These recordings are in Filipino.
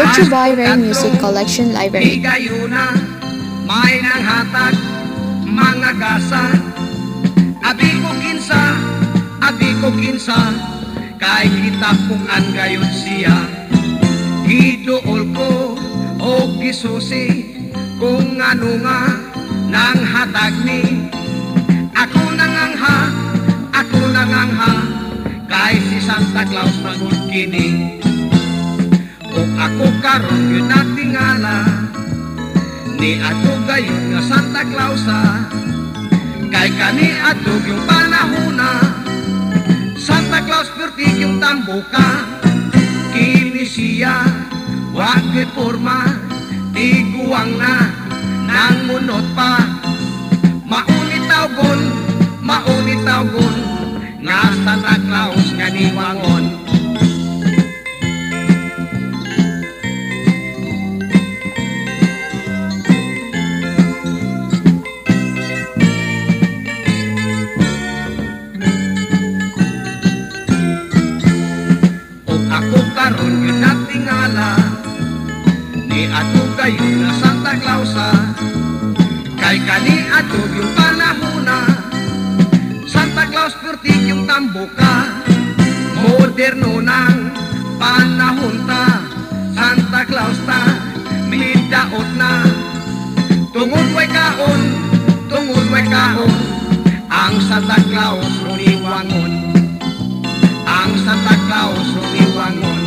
Brought to you by Rare Music Collection Library. Igayo na, may nanghatag, mga gasa. Abi ko kinsa, kay kita kung an gayon siya. Gidool ko, o gisusi, kung ano nga, nang hatag ni. Ako nangangha, kay si Santa Claus magod kini. O ako karon yun natingala, ni ato gayon nga Santa Claus kay kani ato yung panahona. Santa Claus pertig yung tambuka, kini siya wag forma, tiguang na nang munot pa. Maunit tawgon nga Santa Claus nga niwangon. Ako karon yun natingala, ni ato kayo na Santa Claus kay kani ato yung panahona. Santa Claus pertig yung tambuka, moderno ng panahon ta. Santa Claus ta, midaot na, tungod way kaon, ang Santa Claus runiwangon. Ang Santa Claus runiwangon,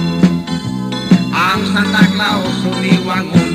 ang Santa Claus runiwangon.